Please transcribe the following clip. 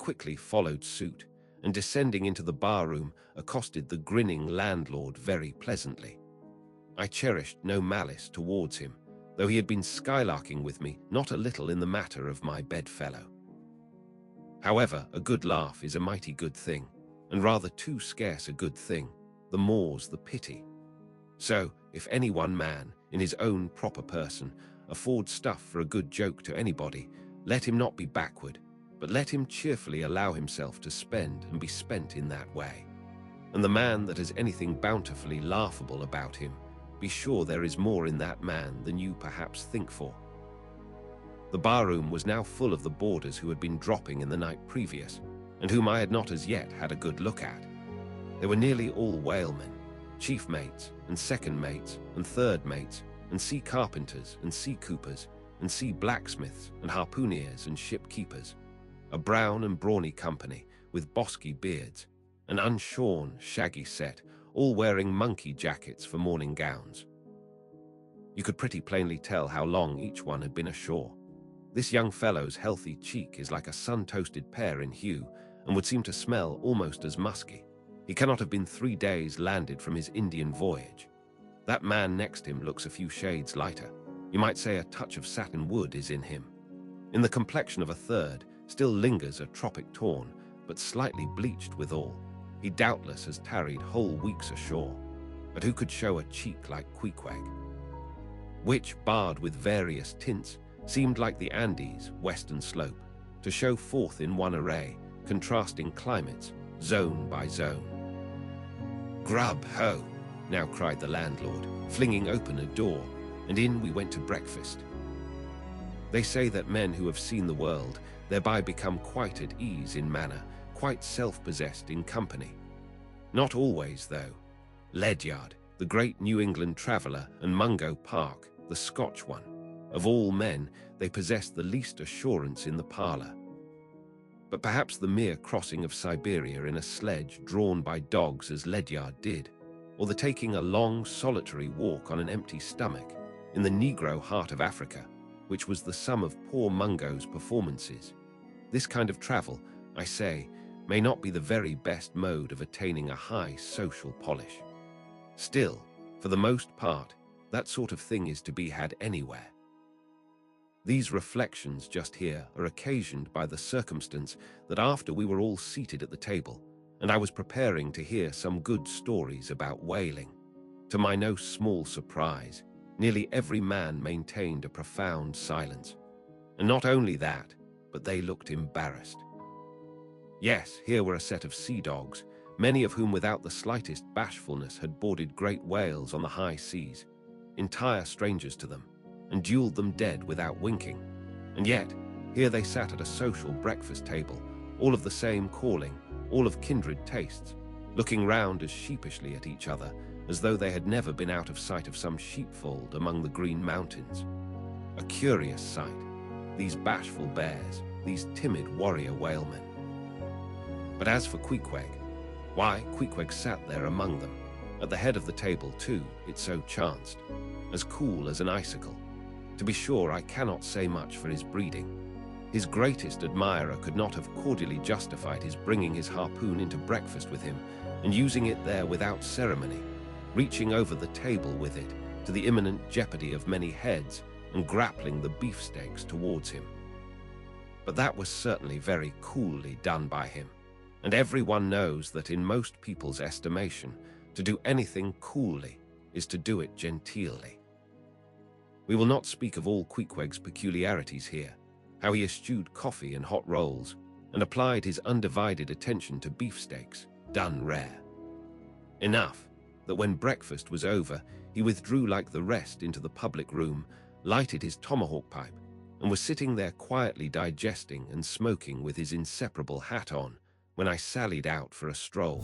quickly followed suit, and descending into the barroom, accosted the grinning landlord very pleasantly. I cherished no malice towards him, though he had been skylarking with me not a little in the matter of my bedfellow. However, a good laugh is a mighty good thing, and rather too scarce a good thing, the more's the pity. So, if any one man, in his own proper person, affords stuff for a good joke to anybody, let him not be backward, but let him cheerfully allow himself to spend and be spent in that way. And the man that has anything bountifully laughable about him, be sure there is more in that man than you perhaps think for. The barroom was now full of the boarders who had been dropping in the night previous, and whom I had not as yet had a good look at. They were nearly all whalemen, chief mates, and second mates, and third mates, and sea carpenters, and sea coopers, and sea blacksmiths, and harpooniers, and ship keepers. A brown and brawny company, with bosky beards, an unshorn, shaggy set, all wearing monkey jackets for morning gowns. You could pretty plainly tell how long each one had been ashore. This young fellow's healthy cheek is like a sun-toasted pear in hue, and would seem to smell almost as musky. He cannot have been 3 days landed from his Indian voyage. That man next him looks a few shades lighter. You might say a touch of satin wood is in him. In the complexion of a third still lingers a tropic tawn, but slightly bleached withal. He doubtless has tarried whole weeks ashore, but who could show a cheek like Queequeg? Which, barred with various tints, seemed like the Andes' western slope, to show forth in one array, contrasting climates, zone by zone. "Grub, ho!" now cried the landlord, flinging open a door, and in we went to breakfast. They say that men who have seen the world thereby become quite at ease in manner, quite self-possessed in company. Not always, though. Ledyard, the great New England traveller, and Mungo Park, the Scotch one. Of all men, they possessed the least assurance in the parlour. But perhaps the mere crossing of Siberia in a sledge drawn by dogs as Ledyard did, or the taking a long, solitary walk on an empty stomach in the Negro heart of Africa, which was the sum of poor Mungo's performances. This kind of travel, I say, may not be the very best mode of attaining a high social polish. Still, for the most part, that sort of thing is to be had anywhere. These reflections just here are occasioned by the circumstance that after we were all seated at the table, and I was preparing to hear some good stories about whaling, to my no small surprise, nearly every man maintained a profound silence. And not only that, but they looked embarrassed. Yes, here were a set of sea dogs, many of whom without the slightest bashfulness had boarded great whales on the high seas, entire strangers to them, and duelled them dead without winking. And yet, here they sat at a social breakfast table, all of the same calling, all of kindred tastes, looking round as sheepishly at each other as though they had never been out of sight of some sheepfold among the green mountains. A curious sight, these bashful bears, these timid warrior whalemen. But as for Queequeg, why, Queequeg sat there among them, at the head of the table too, it so chanced, as cool as an icicle. To be sure, I cannot say much for his breeding. His greatest admirer could not have cordially justified his bringing his harpoon into breakfast with him and using it there without ceremony, reaching over the table with it to the imminent jeopardy of many heads and grappling the beefsteaks towards him. But that was certainly very coolly done by him, and everyone knows that in most people's estimation, to do anything coolly is to do it genteelly. We will not speak of all Queequeg's peculiarities here, how he eschewed coffee and hot rolls, and applied his undivided attention to beefsteaks, done rare. Enough that when breakfast was over, he withdrew like the rest into the public room, lighted his tomahawk pipe, and was sitting there quietly digesting and smoking with his inseparable hat on, when I sallied out for a stroll.